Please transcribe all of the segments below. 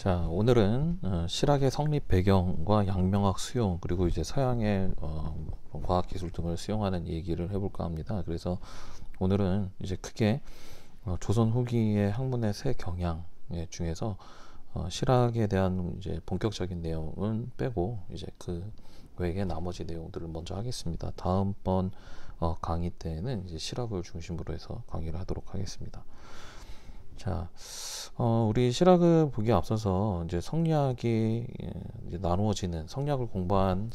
자, 오늘은 실학의 성립 배경과 양명학 수용, 그리고 이제 서양의 과학 기술 등을 수용하는 얘기를 해볼까 합니다. 그래서 오늘은 이제 크게 조선 후기의 학문의 세 경향 중에서 실학에 대한 이제 본격적인 내용은 빼고 이제 그 외의 나머지 내용들을 먼저 하겠습니다. 다음번 강의 때는 이제 실학을 중심으로 해서 강의를 하도록 하겠습니다. 자, 우리 실학을 보기에 앞서서 이제 성리학이 이제 나누어지는 성리학을 공부한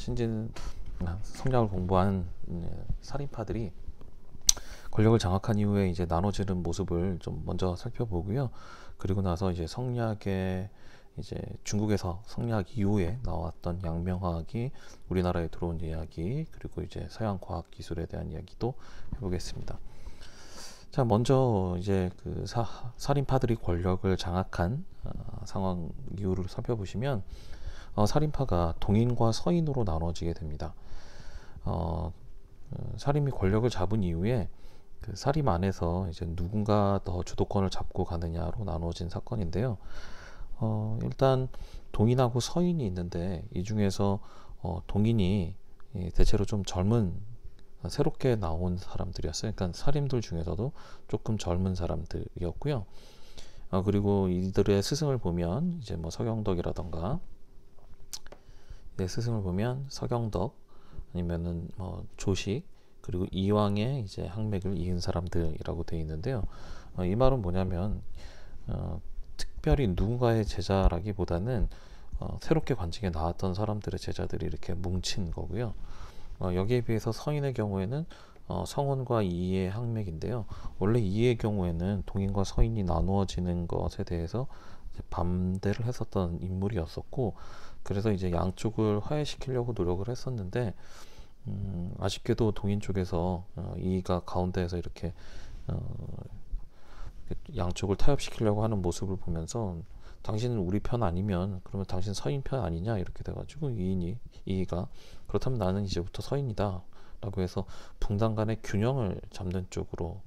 살인파들이 권력을 장악한 이후에 이제 나눠지는 모습을 좀 먼저 살펴보고요. 그리고 나서 이제 성리학의 이제 중국에서 성리학 이후에 나왔던 양명학이 우리나라에 들어온 이야기, 그리고 이제 서양 과학 기술에 대한 이야기도 해보겠습니다. 자, 먼저 이제 그 살인파들이 권력을 장악한 상황 이유를 살펴보시면 살인파가 동인과 서인으로 나눠지게 됩니다. 살인이 권력을 잡은 이후에 그 살인 안에서 이제 누군가 더 주도권을 잡고 가느냐로 나눠진 사건인데요. 일단 동인하고 서인이 있는데 이 중에서 동인이 대체로 좀 젊은 새롭게 나온 사람들이었어요. 그러니까 살인들 중에서도 조금 젊은 사람들이었고요. 그리고 이들의 스승을 보면 이제 뭐 서경덕이라던가 스승을 보면 서경덕 아니면은 뭐 조식 그리고 이왕의 이제 항맥을 이은 사람들이라고 되어 있는데요. 이 말은 뭐냐면 특별히 누군가의 제자라기보다는 새롭게 관직에 나왔던 사람들의 제자들이 이렇게 뭉친 거고요. 여기에 비해서 서인의 경우에는 성원과 이의 항맥인데요. 원래 이의 경우에는 동인과 서인이 나누어지는 것에 대해서 이제 반대를 했었던 인물이었었고, 그래서 이제 양쪽을 화해시키려고 노력을 했었는데, 아쉽게도 동인 쪽에서 이의가 가운데에서 이렇게 양쪽을 타협시키려고 하는 모습을 보면서 당신은 우리 편 아니면 그러면 당신 서인 편 아니냐 이렇게 돼가지고 이의가 그렇다면 나는 이제부터 서인이다 라고 해서 붕당 간의 균형을 잡는 쪽으로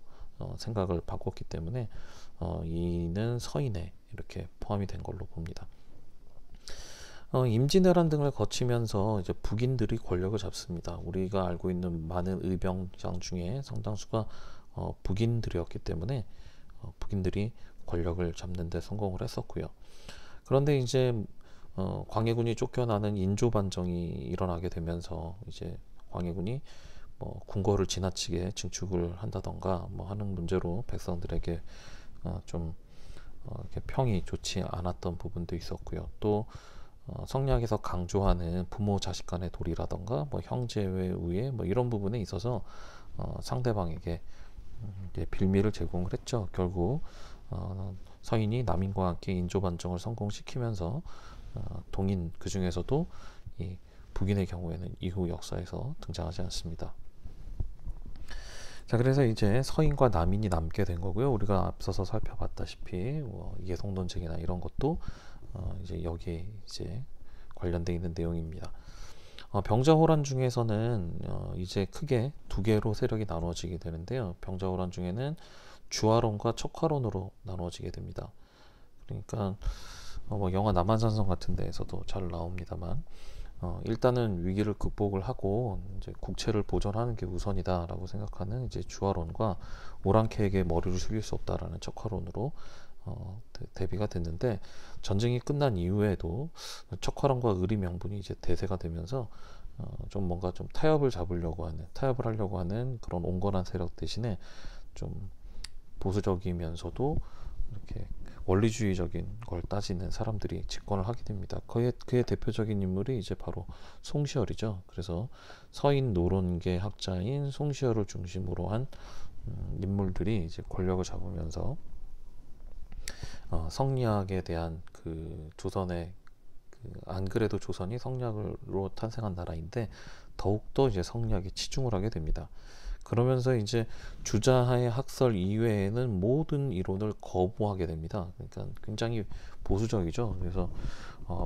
생각을 바꿨기 때문에 이의는 서인에 이렇게 포함이 된 걸로 봅니다. 임진왜란 등을 거치면서 이제 북인들이 권력을 잡습니다. 우리가 알고 있는 많은 의병장 중에 상당수가 북인들이었기 때문에 북인들이 권력을 잡는 데 성공을 했었고요. 그런데 이제 광해군이 쫓겨나는 인조반정이 일어나게 되면서 이제 광해군이 뭐 궁궐을 지나치게 증축을 한다던가 뭐 하는 문제로 백성들에게 좀 이렇게 평이 좋지 않았던 부분도 있었고요. 또 성리학에서 강조하는 부모 자식 간의 도리라던가 뭐 형제의 우애 뭐 이런 부분에 있어서 상대방에게 빌미를 제공을 했죠. 결국 서인이 남인과 함께 인조반정을 성공시키면서 동인 그 중에서도 이 북인의 경우에는 이후 역사에서 등장하지 않습니다. 자, 그래서 이제 서인과 남인이 남게 된 거고요. 우리가 앞서서 살펴봤다시피 이해성 논쟁이나 이런 것도 이제 여기에 이제 관련되어 있는 내용입니다. 병자호란 중에서는 이제 크게 두 개로 세력이 나눠지게 되는데요. 병자호란 중에는 주화론과 척화론으로 나눠지게 됩니다. 그러니까 뭐 영화 남한산성 같은 데에서도 잘 나옵니다만 일단은 위기를 극복을 하고 이제 국채를 보존하는 게 우선이다라고 생각하는 이제 주화론과 오랑캐에게 머리를 숙일 수 없다라는 척화론으로 대비가 됐는데, 전쟁이 끝난 이후에도 척화론과 의리 명분이 이제 대세가 되면서 좀 뭔가 좀 타협을 하려고 하는 그런 온건한 세력 대신에 좀 보수적이면서도 이렇게 원리주의적인 걸 따지는 사람들이 집권을 하게 됩니다. 그의 대표적인 인물이 이제 바로 송시열이죠. 그래서 서인 노론계 학자인 송시열을 중심으로 한 인물들이 이제 권력을 잡으면서 성리학에 대한 그 조선의 안 그래도 조선이 성리학으로 탄생한 나라인데 더욱더 이제 성리학에 치중을 하게 됩니다. 그러면서 이제 주자하의 학설 이외에는 모든 이론을 거부하게 됩니다. 그러니까 굉장히 보수적이죠. 그래서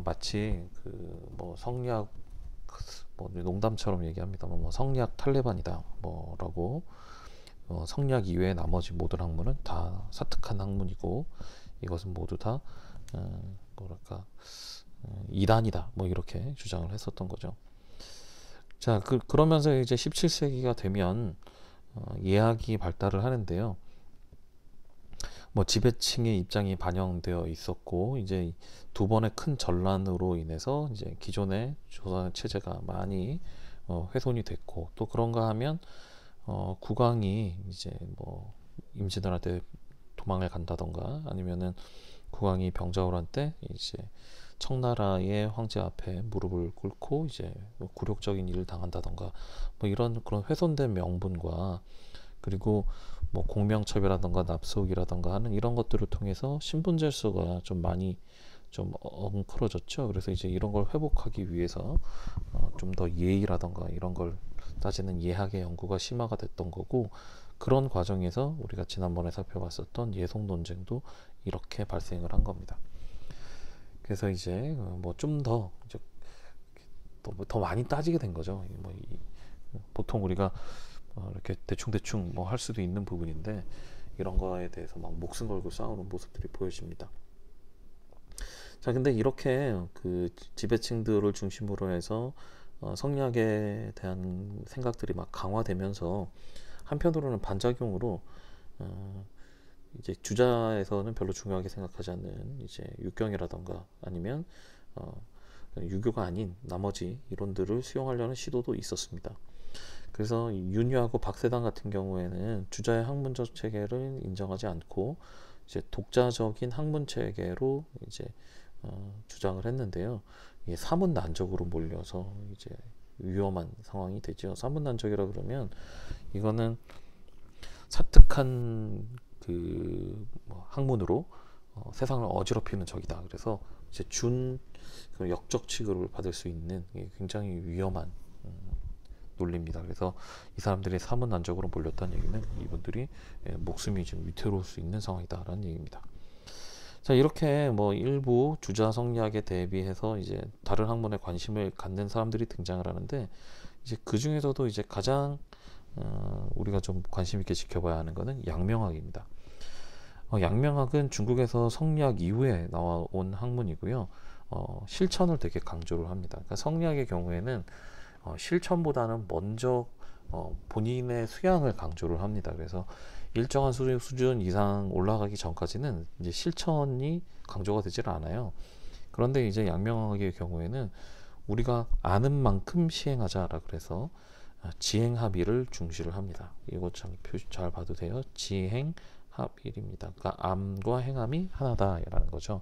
마치 그 뭐 성리학 뭐 농담처럼 얘기합니다만 뭐 성리학 탈레반이다 뭐라고 성리학 이외의 나머지 모든 학문은 다 사특한 학문이고 이것은 모두 다 뭐랄까 이단이다 뭐 이렇게 주장을 했었던 거죠. 자, 그러면서 이제 17세기가 되면 예학이 발달을 하는데요. 뭐 지배층의 입장이 반영되어 있었고, 이제 두 번의 큰 전란으로 인해서 이제 기존의 조선 체제가 많이 훼손이 됐고, 또 그런가 하면 국왕이 이제 뭐 임진왜란때 도망을 간다던가, 아니면은 국왕이 병자호란 때 이제 청나라의 황제 앞에 무릎을 꿇고 이제 굴욕적인 일을 당한다던가, 뭐 이런 그런 훼손된 명분과, 그리고 뭐 공명첩이라던가 납속이라던가 하는 이런 것들을 통해서 신분 질서가 좀 많이 좀 엉클어졌죠. 그래서 이제 이런 걸 회복하기 위해서 좀 더 예의라던가 이런 걸 따지는 예학의 연구가 심화가 됐던 거고, 그런 과정에서 우리가 지난번에 살펴봤었던 예속 논쟁도 이렇게 발생을 한 겁니다. 그래서 이제 뭐 좀 더 이제 더 많이 따지게 된 거죠. 뭐 보통 우리가 이렇게 대충 뭐 할 수도 있는 부분인데, 이런 거에 대해서 막 목숨 걸고 싸우는 모습들이 보여집니다. 자, 근데 이렇게 그 지배층들을 중심으로 해서 성리학에 대한 생각들이 막 강화되면서, 한편으로는 반작용으로 이제 주자에서는 별로 중요하게 생각하지 않는 이제 육경이라던가 아니면 유교가 아닌 나머지 이론들을 수용하려는 시도도 있었습니다. 그래서 윤유하고 박세당 같은 경우에는 주자의 학문적 체계를 인정하지 않고 이제 독자적인 학문 체계로 이제 주장을 했는데요. 이게 사문난적으로 몰려서 이제 위험한 상황이 되죠. 사문난적이라 그러면 이거는 사특한 뭐 학문으로 세상을 어지럽히는 적이다. 그래서 이제 그 역적 취급을 받을 수 있는 굉장히 위험한 논리입니다. 그래서 이 사람들이 사문난적으로 몰렸다는 얘기는 이분들이 목숨이 좀 위태로울 수 있는 상황이다라는 얘기입니다. 자, 이렇게 뭐 일부 주자 성리학에 대비해서 이제 다른 학문에 관심을 갖는 사람들이 등장을 하는데, 이제 그 중에서도 이제 가장 우리가 좀 관심 있게 지켜봐야 하는 것은 양명학입니다. 양명학은 중국에서 성리학 이후에 나온 학문이고요. 실천을 되게 강조를 합니다. 그러니까 성리학의 경우에는 실천보다는 먼저 본인의 수양을 강조를 합니다. 그래서 일정한 수준 이상 올라가기 전까지는 이제 실천이 강조가 되질 않아요. 그런데 이제 양명학의 경우에는 우리가 아는 만큼 시행하자라 그래서 지행합의를 중시를 합니다. 이거 참 표시 잘 봐도 돼요. 지행합의입니다. 그러니까 암과 행함이 하나다라는 거죠.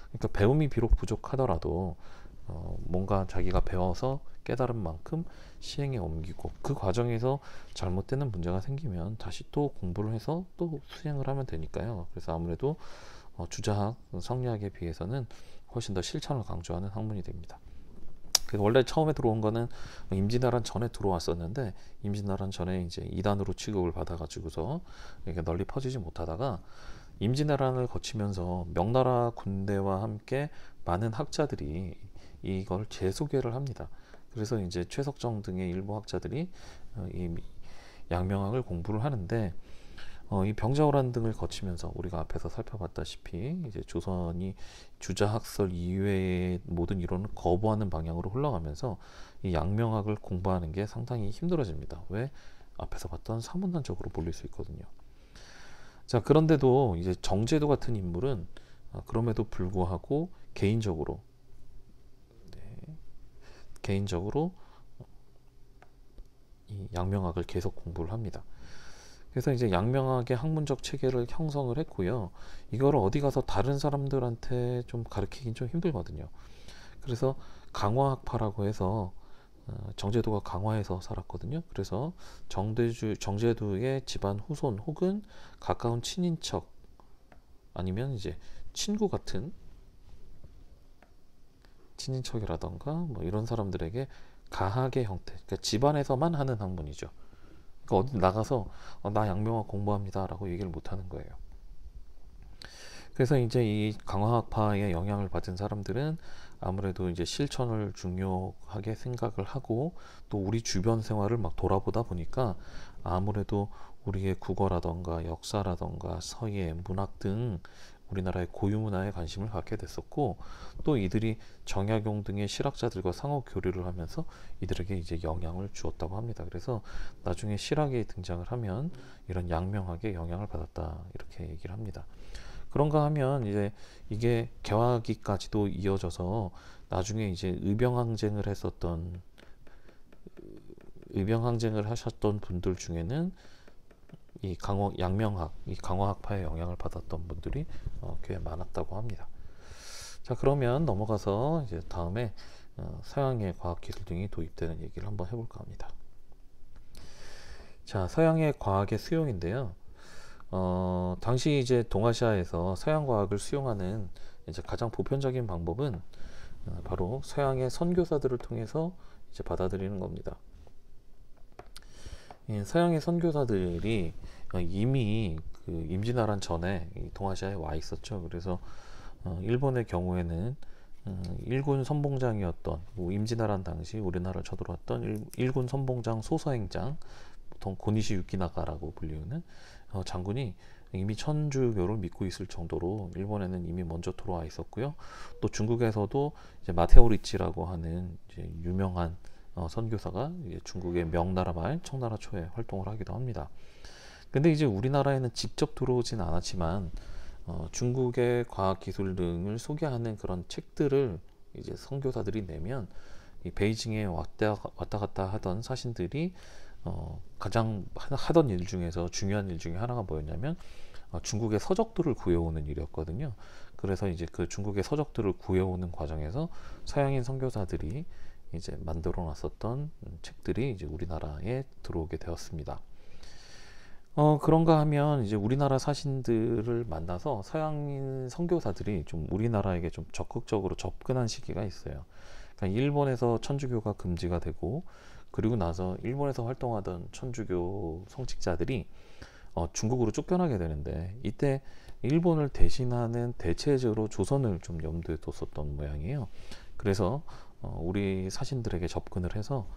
그러니까 배움이 비록 부족하더라도 뭔가 자기가 배워서 깨달은 만큼 시행에 옮기고, 그 과정에서 잘못되는 문제가 생기면 다시 또 공부를 해서 또 수행을 하면 되니까요. 그래서 아무래도 주자학, 성리학에 비해서는 훨씬 더 실천을 강조하는 학문이 됩니다. 그래서 원래 처음에 들어온 거는 임진왜란 전에 들어왔었는데, 임진왜란 전에 이제 이단으로 취급을 받아가지고서 이게 널리 퍼지지 못하다가 임진왜란을 거치면서 명나라 군대와 함께 많은 학자들이 이걸 재소개를 합니다. 그래서 이제 최석정 등의 일부 학자들이 이 양명학을 공부를 하는데, 이 병자호란 등을 거치면서 우리가 앞에서 살펴봤다시피 이제 조선이 주자학설 이외의 모든 이론을 거부하는 방향으로 흘러가면서 이 양명학을 공부하는 게 상당히 힘들어집니다. 왜? 앞에서 봤던 사문난적으로 몰릴 수 있거든요. 자, 그런데도 이제 정제도 같은 인물은 그럼에도 불구하고 개인적으로 이 양명학을 계속 공부를 합니다. 그래서 이제 양명학의 학문적 체계를 형성을 했고요. 이걸 어디 가서 다른 사람들한테 좀 가르치긴 좀 힘들거든요. 그래서 강화학파라고 해서 정제도가 강화에서 살았거든요. 그래서 정제도의 집안 후손 혹은 가까운 친인척 아니면 이제 친구 같은 친인척이라던가 뭐 이런 사람들에게 가학의 형태, 그러니까 집안에서만 하는 학문이죠. 그러니까 어디 나가서 나 양명학 공부합니다 라고 얘기를 못 하는 거예요. 그래서 이제 이 강화학파의 영향을 받은 사람들은 아무래도 이제 실천을 중요하게 생각을 하고, 또 우리 주변 생활을 막 돌아보다 보니까 아무래도 우리의 국어라던가 역사라던가 서예, 문학 등 우리나라의 고유 문화에 관심을 갖게 됐었고, 또 이들이 정약용 등의 실학자들과 상호 교류를 하면서 이들에게 이제 영향을 주었다고 합니다. 그래서 나중에 실학이 등장을 하면 이런 양명학에 영향을 받았다 이렇게 얘기를 합니다. 그런가 하면 이제 이게 개화기까지도 이어져서 나중에 이제 의병항쟁을 하셨던 분들 중에는 이 양명학, 이 강화학파의 영향을 받았던 분들이 꽤 많았다고 합니다. 자, 그러면 넘어가서 이제 다음에 서양의 과학기술 등이 도입되는 얘기를 한번 해볼까 합니다. 자, 서양의 과학의 수용인데요. 당시 이제 동아시아에서 서양 과학을 수용하는 이제 가장 보편적인 방법은 바로 서양의 선교사들을 통해서 이제 받아들이는 겁니다. 서양의 선교사들이 이미 그 임진왜란 전에 동아시아에 와 있었죠. 그래서 일본의 경우에는 일군 선봉장이었던 임진왜란 당시 우리나라를 쳐들어왔던 일군 선봉장 소서행장, 보통 고니시 유키나가라고 불리우는 장군이 이미 천주교를 믿고 있을 정도로 일본에는 이미 먼저 들어와 있었고요. 또 중국에서도 이제 마테오 리치라고 하는 이제 유명한 선교사가 이제 중국의 명나라 말 청나라 초에 활동을 하기도 합니다. 근데 이제 우리나라에는 직접 들어오진 않았지만 중국의 과학기술 등을 소개하는 그런 책들을 이제 선교사들이 내면 이 베이징에 왔다 갔다 하던 사신들이 가장 하던 일 중에서 중요한 일 중에 하나가 뭐였냐면 중국의 서적들을 구해오는 일이었거든요. 그래서 이제 그 중국의 서적들을 구해오는 과정에서 서양인 선교사들이 이제 만들어 놨었던 책들이 이제 우리나라에 들어오게 되었습니다. 그런가 하면 이제 우리나라 사신들을 만나서 서양인 선교사들이 좀 우리나라에게 좀 적극적으로 접근한 시기가 있어요. 그러니까 일본에서 천주교가 금지가 되고, 그리고 나서 일본에서 활동하던 천주교 성직자들이 중국으로 쫓겨나게 되는데, 이때 일본을 대신하는 대체적으로 조선을 좀 염두에 뒀었던 모양이에요. 그래서 우리 사신들에게 접근을 해서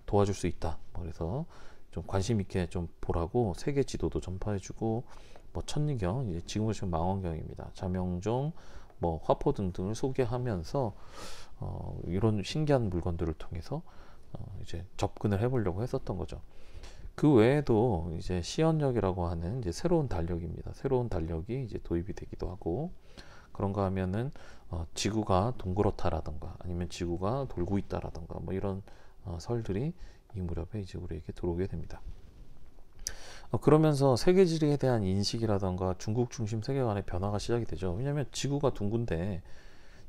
도와줄 수 있다. 그래서 좀 관심 있게 좀 보라고 세계 지도도 전파해주고, 뭐 천리경, 이제 지금은 지금 망원경입니다. 자명종, 뭐 화포 등등을 소개하면서 이런 신기한 물건들을 통해서 이제 접근을 해보려고 했었던 거죠. 그 외에도 이제 시연력이라고 하는 이제 새로운 달력입니다. 새로운 달력이 이제 도입이 되기도 하고, 그런가 하면은 지구가 동그랗다라던가 아니면 지구가 돌고 있다라던가 뭐 이런 설들이 이 무렵에 이제 우리에게 들어오게 됩니다. 그러면서 세계지리에 대한 인식이라던가 중국 중심 세계관의 변화가 시작이 되죠. 왜냐하면 지구가 둥근데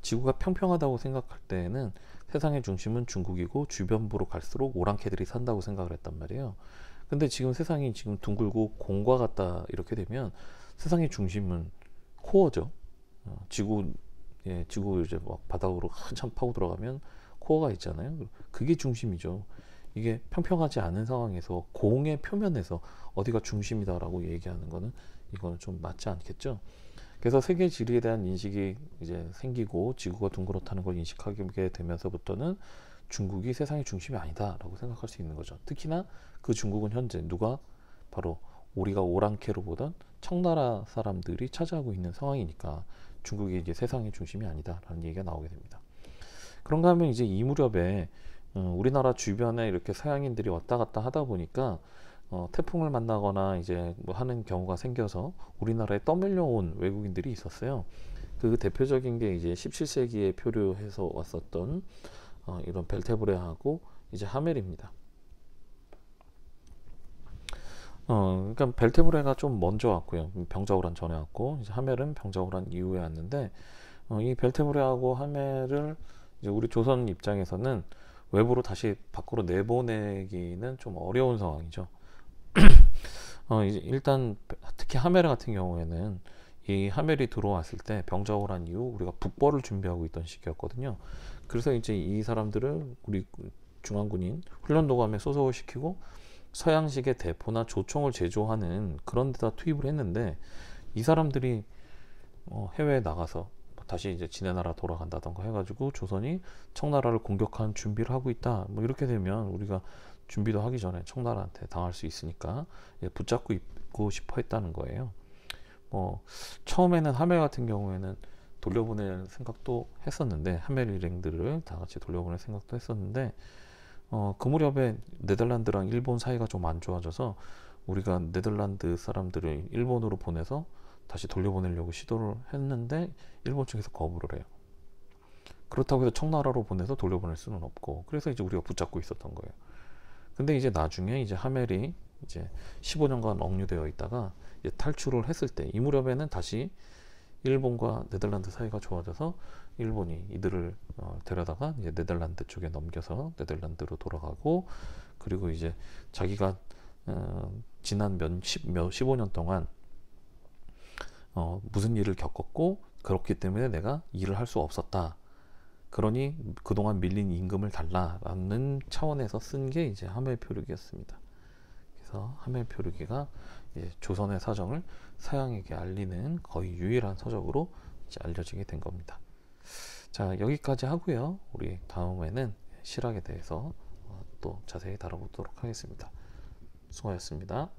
지구가 평평하다고 생각할 때에는 세상의 중심은 중국이고 주변부로 갈수록 오랑캐들이 산다고 생각을 했단 말이에요. 근데 지금 세상이 지금 둥글고 공과 같다 이렇게 되면 세상의 중심은 코어죠. 지구 이제 막 바닥으로 한참 파고 들어가면 코어가 있잖아요. 그게 중심이죠. 이게 평평하지 않은 상황에서 공의 표면에서 어디가 중심이다라고 얘기하는 거는 이거는 좀 맞지 않겠죠. 그래서 세계 지리에 대한 인식이 이제 생기고 지구가 둥그렇다는 걸 인식하게 되면서부터는 중국이 세상의 중심이 아니다라고 생각할 수 있는 거죠. 특히나 그 중국은 현재 누가 바로 우리가 오랑캐로 보던 청나라 사람들이 차지하고 있는 상황이니까 중국이 이제 세상의 중심이 아니다라는 얘기가 나오게 됩니다. 그런가 하면 이제 이 무렵에 우리나라 주변에 이렇게 서양인들이 왔다 갔다 하다 보니까 태풍을 만나거나 이제 뭐 하는 경우가 생겨서 우리나라에 떠밀려온 외국인들이 있었어요. 그 대표적인 게 이제 17세기에 표류해서 왔었던 이런 벨테브레하고 이제 하멜입니다. 그러니까 벨테브레가 좀 먼저 왔고요. 병자호란 전에 왔고, 이제 하멜은 병자호란 이후에 왔는데, 이 벨테브레하고 하멜을 이제 우리 조선 입장에서는 외부로 다시 밖으로 내보내기는 좀 어려운 상황이죠. 이제 일단 특히 하멜 같은 경우에는 이 하멜이 들어왔을 때 병자호란 이후 우리가 북벌을 준비하고 있던 시기였거든요. 그래서 이제 이 사람들을 우리 중앙군인 훈련도감에 소속을 시키고 서양식의 대포나 조총을 제조하는 그런 데다 투입을 했는데, 이 사람들이 해외에 나가서 다시 이제 지네 나라 돌아간다던가 해가지고 조선이 청나라를 공격한 준비를 하고 있다, 뭐 이렇게 되면 우리가 준비도 하기 전에 청나라한테 당할 수 있으니까 붙잡고 있고 싶어 했다는 거예요. 처음에는 하멜 같은 경우에는 돌려보낼 생각도 했었는데, 하멜 일행들을 다 같이 돌려보낼 생각도 했었는데, 그 무렵에 네덜란드랑 일본 사이가 좀 안 좋아져서 우리가 네덜란드 사람들을 일본으로 보내서 다시 돌려보내려고 시도를 했는데 일본 측에서 거부를 해요. 그렇다고 해서 청나라로 보내서 돌려보낼 수는 없고, 그래서 이제 우리가 붙잡고 있었던 거예요. 근데 이제 나중에 이제 하멜이 이제 15년간 억류되어 있다가 이제 탈출을 했을 때, 이 무렵에는 다시 일본과 네덜란드 사이가 좋아져서 일본이 이들을 데려다가 이제 네덜란드 쪽에 넘겨서 네덜란드로 돌아가고, 그리고 이제 자기가 지난 15년 동안 무슨 일을 겪었고, 그렇기 때문에 내가 일을 할 수 없었다, 그러니 그동안 밀린 임금을 달라라는 차원에서 쓴 게 이제 하멜 표류기였습니다. 그래서 하멜 표류기가 이제 조선의 사정을 서양에게 알리는 거의 유일한 서적으로 이제 알려지게 된 겁니다. 자, 여기까지 하고요. 우리 다음에는 실학에 대해서 또 자세히 다뤄보도록 하겠습니다. 수고하셨습니다.